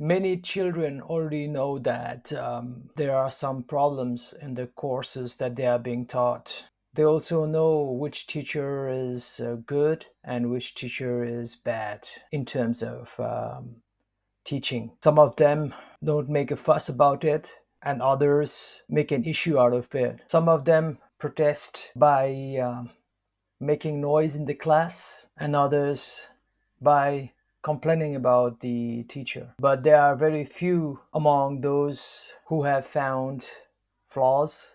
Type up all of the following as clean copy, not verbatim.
Many children already know that there are some problems in the courses that they are being taught. They also know which teacher is good and which teacher is bad in terms of teaching. Some of them don't make a fuss about it, and others make an issue out of it. Some of them protest by making noise in the class, and others by complaining about the teacher. But there are very few among those who have found flaws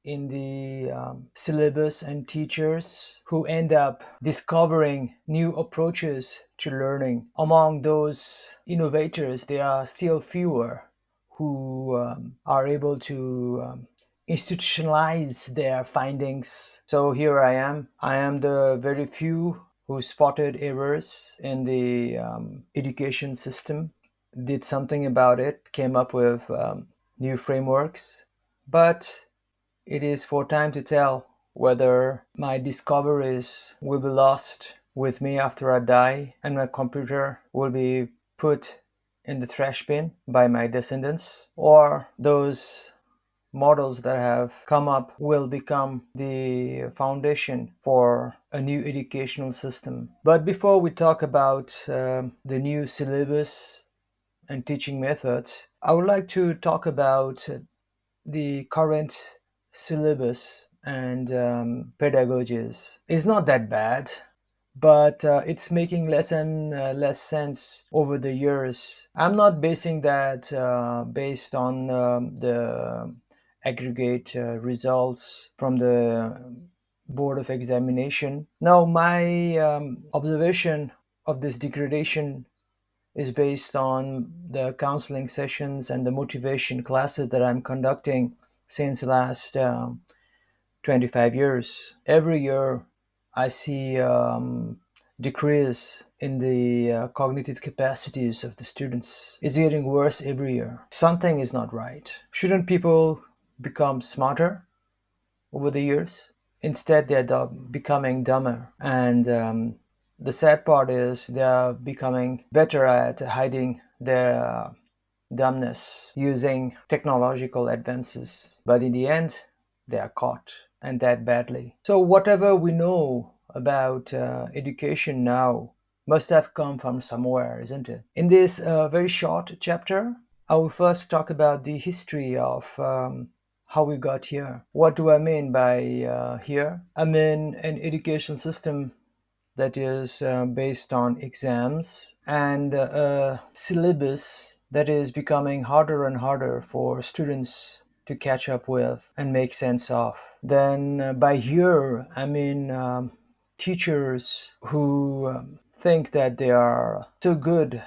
in the syllabus and teachers who end up discovering new approaches to learning. Among those innovators, there are still fewer who are able to institutionalize their findings. So here I am. I am the very few who spotted errors in the education system, did something about it, came up with new frameworks. But it is for time to tell whether my discoveries will be lost with me after I die and my computer will be put in the trash bin by my descendants, or those models that have come up will become the foundation for a new educational system. But before we talk about the new syllabus and teaching methods, I would like to talk about the current syllabus and pedagogies. It's not that bad, but it's making less and less sense over the years. I'm not basing that based on the aggregate results from the board of examination. No, my observation of this degradation is based on the counseling sessions and the motivation classes that I'm conducting since the last 25 years. Every year, I see decrease in the cognitive capacities of the students. It's getting worse every year. Something is not right. Shouldn't people become smarter over the years? Instead, they're becoming dumber. And the sad part is they're becoming better at hiding their dumbness using technological advances. But in the end, they are caught, and that badly. So, whatever we know about education now must have come from somewhere, isn't it? In this very short chapter, I will first talk about the history of how we got here. What do I mean by here? I mean an education system that is based on exams and a syllabus that is becoming harder and harder for students to catch up with and make sense of. Then, by here, I mean teachers who think that they are so good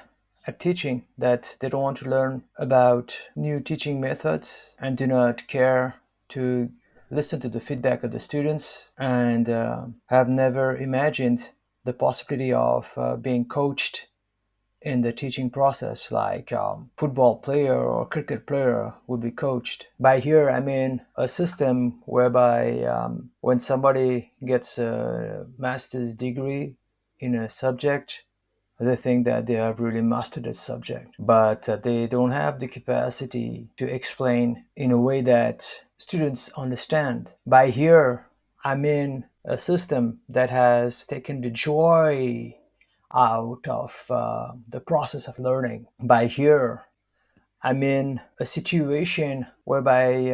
at teaching that they don't want to learn about new teaching methods and do not care to listen to the feedback of the students, and have never imagined the possibility of being coached in the teaching process, like football player or cricket player would be coached. By here, I mean a system whereby when somebody gets a master's degree in a subject, they think that they have really mastered a subject, but they don't have the capacity to explain in a way that students understand. By here, I mean a system that has taken the joy out of the process of learning. By here, I mean a situation whereby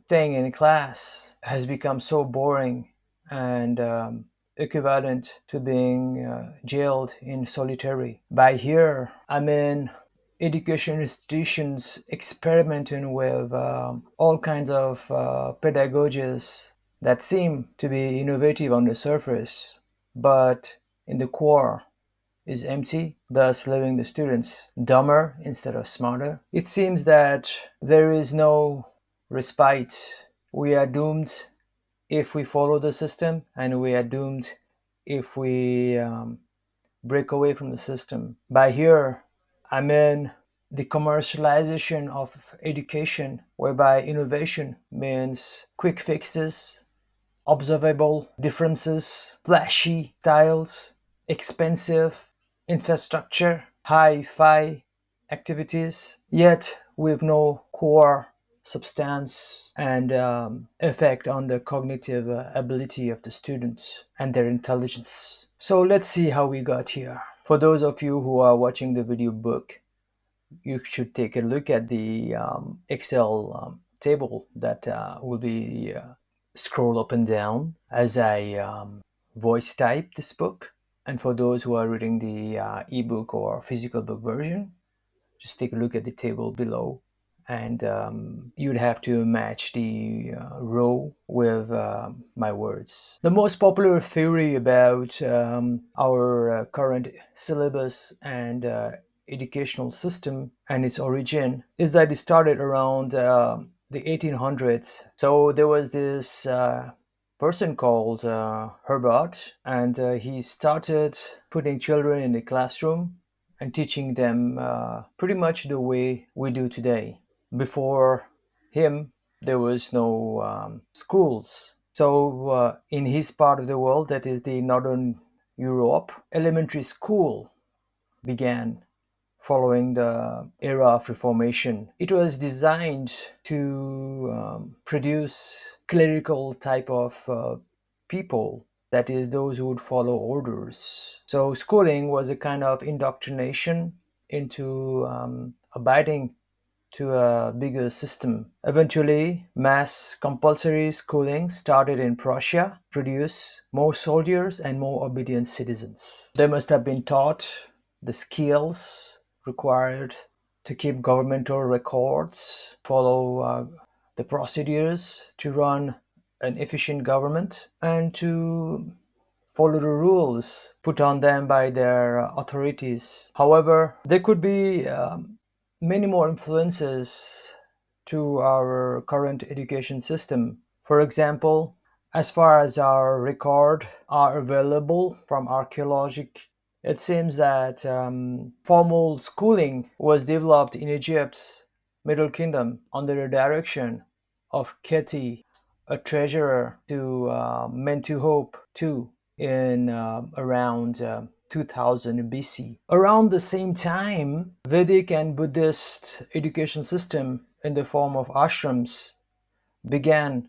staying in class has become so boring and equivalent to being jailed in solitary. By here, I mean education institutions experimenting with all kinds of pedagogies that seem to be innovative on the surface, but in the core is empty, thus leaving the students dumber instead of smarter. It seems that there is no respite. We are doomed if we follow the system, and we are doomed if we break away from the system. By here, I mean the commercialization of education, whereby innovation means quick fixes, observable differences, flashy styles, expensive infrastructure, hi fi, activities, yet with no core substance and effect on the cognitive ability of the students and their intelligence. So let's see how we got here. For those of you who are watching the video book, you should take a look at the Excel table that will be scroll up and down as I voice type this book. And for those who are reading the ebook or physical book version, just take a look at the table below, and you'd have to match the row with my words. The most popular theory about our current syllabus and educational system and its origin is that it started around the 1800s. So there was this person called Herbert, and he started putting children in the classroom and teaching them pretty much the way we do today. Before him, there was no schools. So, in his part of the world, that is the Northern Europe, elementary school began following the era of Reformation. It was designed to produce clerical type of people, that is, those who would follow orders. So schooling was a kind of indoctrination into abiding to a bigger system. Eventually, mass compulsory schooling started in Prussia, produce more soldiers and more obedient citizens. They must have been taught the skills required to keep governmental records, follow the procedures to run an efficient government, and to follow the rules put on them by their authorities. However, there could be many more influences to our current education system. For example, as far as our record are available from archaeology, it seems that formal schooling was developed in Egypt's Middle Kingdom under the direction of Keti, a treasurer to Mentuhotep II in around 2000 BC. Around the same time, Vedic and Buddhist education system in the form of ashrams began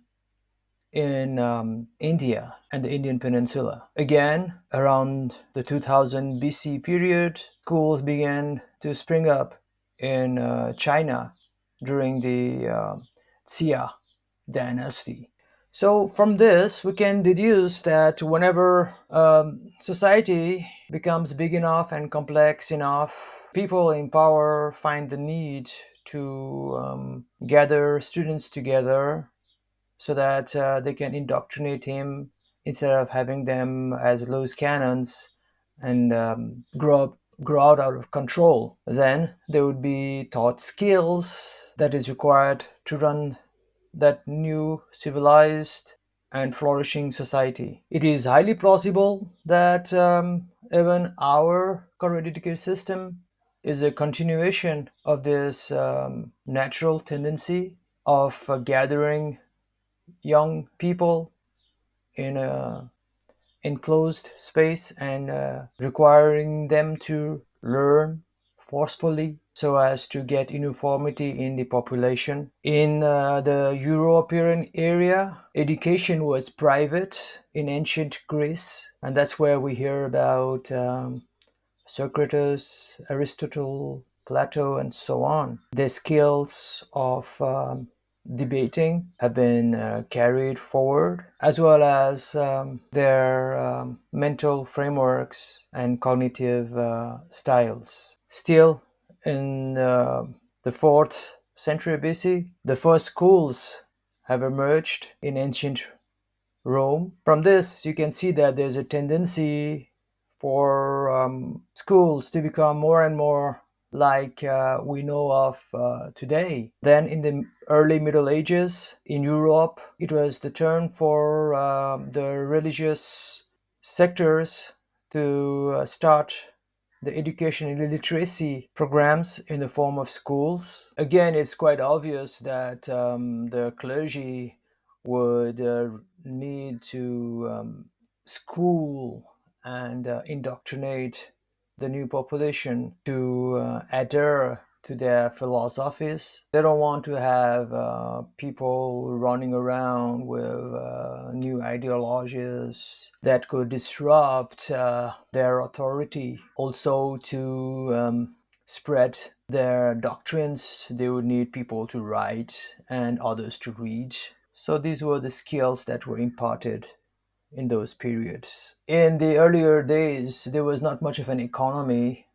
in India and the Indian Peninsula. Again, around the 2000 BC period, schools began to spring up in China during the Xia dynasty. So, from this, we can deduce that whenever society becomes big enough and complex enough, people in power find the need to gather students together so that they can indoctrinate him instead of having them as loose cannons and grow out of control. Then they would be taught skills that is required to run that new civilized and flourishing society. It is highly plausible that even our current education system is a continuation of this natural tendency of gathering young people in a enclosed space and requiring them to learn forcefully so as to get uniformity in the population. In the European area, education was private in ancient Greece, and that's where we hear about Socrates, Aristotle, Plato, and so on. Their skills of debating have been carried forward, as well as their mental frameworks and cognitive styles. Still, in the 4th century BC, the first schools have emerged in ancient Rome. From this, you can see that there's a tendency for schools to become more and more like we know of today. Then, in the early Middle Ages in Europe, it was the turn for the religious sectors to start the education and literacy programs in the form of schools. Again, it's quite obvious that the clergy would need to school and indoctrinate the new population to adhere to their philosophies. They don't want to have people running around with new ideologies that could disrupt their authority. Also, to spread their doctrines, they would need people to write and others to read. So these were the skills that were imparted in those periods. In the earlier days, there was not much of an economy.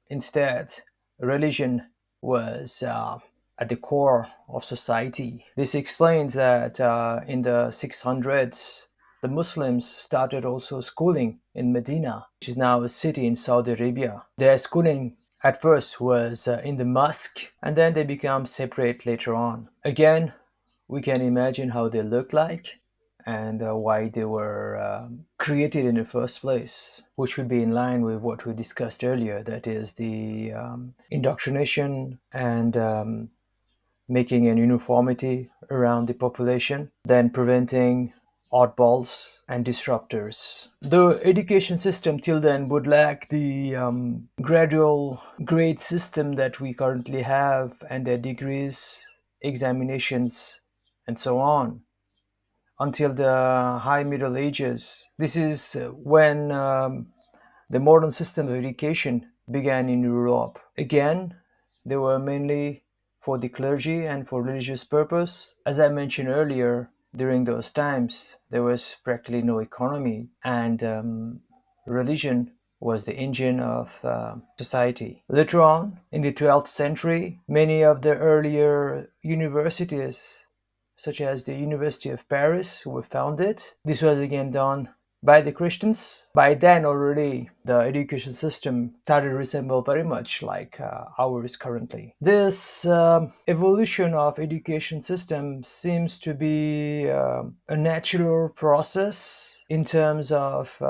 Instead, religion was at the core of society. This explains that in the 600s, the Muslims started also schooling in Medina, which is now a city in Saudi Arabia. Their schooling at first was in the mosque, and then they become separate later on. Again, we can imagine how they looked like and why they were created in the first place, which would be in line with what we discussed earlier, that is, the indoctrination and making an uniformity around the population, then preventing oddballs and disruptors. The education system till then would lack the gradual grade system that we currently have, and their degrees, examinations, and so on, until the high Middle Ages. This is when the modern system of education began in Europe. Again, they were mainly for the clergy and for religious purpose. As I mentioned earlier, during those times, there was practically no economy, and religion was the engine of society. Later on, in the 12th century, many of the earlier universities, such as the University of Paris, were founded. This was again done by the Christians. By then already, the education system started to resemble very much like ours currently. This evolution of education system seems to be a natural process in terms of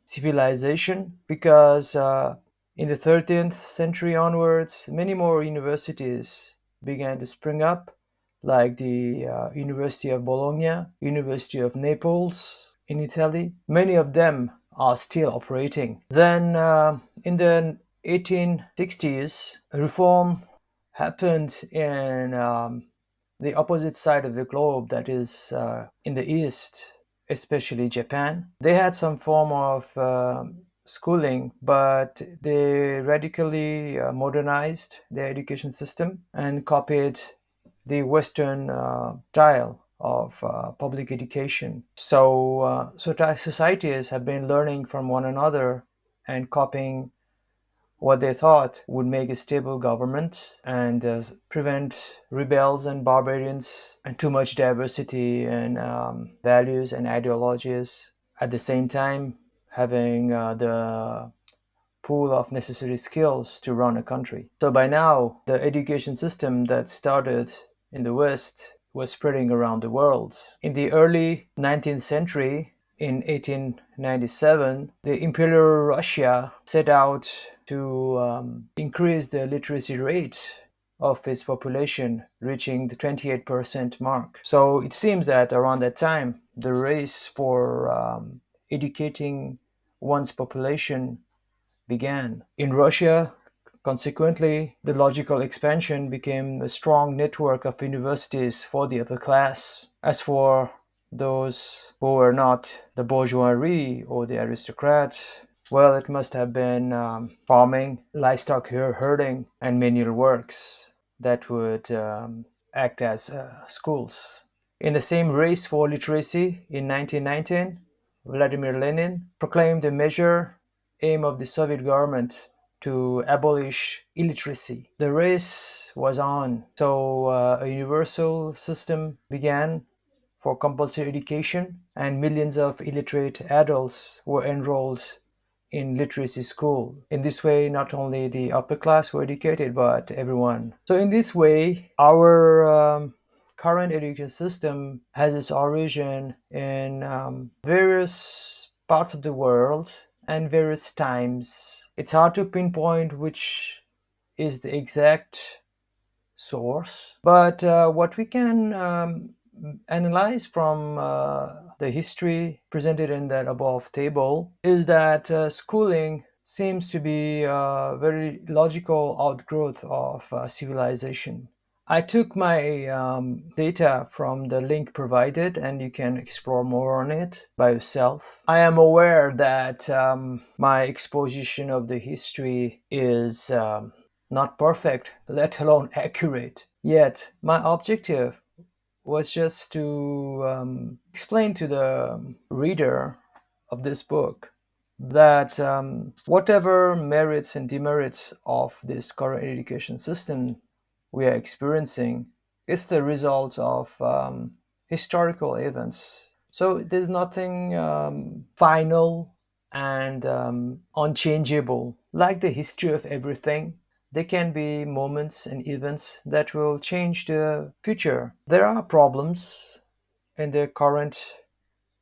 civilization, because in the 13th century onwards, many more universities began to spring up, like the University of Bologna, University of Naples in Italy. Many of them are still operating. Then in the 1860s, reform happened in the opposite side of the globe, that is in the East, especially Japan. They had some form of schooling, but they radically modernized their education system and copied the Western style of public education. So societies have been learning from one another and copying what they thought would make a stable government and prevent rebels and barbarians and too much diversity in values and ideologies. At the same time, having the pool of necessary skills to run a country. So by now, the education system that started in the West was spreading around the world. In the early 19th century, in 1897, the Imperial Russia set out to increase the literacy rate of its population, reaching the 28% mark. So it seems that around that time, the race for educating one's population began. In Russia, consequently, the logical expansion became a strong network of universities for the upper class. As for those who were not the bourgeoisie or the aristocrats, well, it must have been farming, livestock herding, and manual works that would act as schools. In the same race for literacy, in 1919, Vladimir Lenin proclaimed a measure aim of the Soviet government to abolish illiteracy. The race was on, so a universal system began for compulsory education, and millions of illiterate adults were enrolled in literacy school. In this way, not only the upper class were educated, but everyone. So in this way, our current education system has its origin in various parts of the world and various times. It's hard to pinpoint which is the exact source, but what we can analyze from the history presented in that above table is that schooling seems to be a very logical outgrowth of civilization. I took my data from the link provided, and you can explore more on it by yourself. I am aware that my exposition of the history is not perfect, let alone accurate. Yet, my objective was just to explain to the reader of this book that whatever merits and demerits of this current education system we are experiencing is the result of historical events. So there's nothing final and unchangeable. Like the history of everything, there can be moments and events that will change the future. There are problems in the current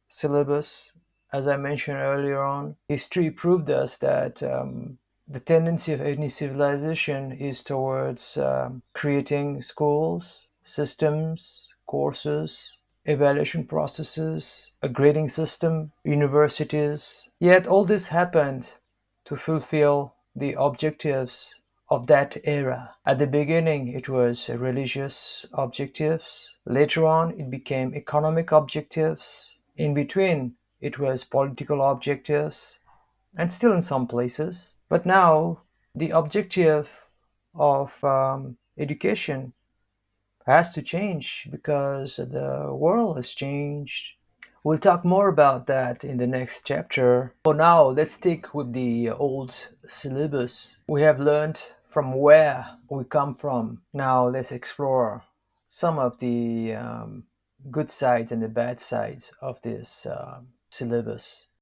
syllabus. As I mentioned earlier on, history proved us that the tendency of any civilization is towards creating schools, systems, courses, evaluation processes, a grading system, universities. Yet all this happened to fulfill the objectives of that era. At the beginning, it was religious objectives. Later on, it became economic objectives. In between, it was political objectives, and still in some places. But now, the objective of education has to change because the world has changed. We'll talk more about that in the next chapter. For now, let's stick with the old syllabus. We have learned from where we come from. Now, let's explore some of the good sides and the bad sides of this syllabus.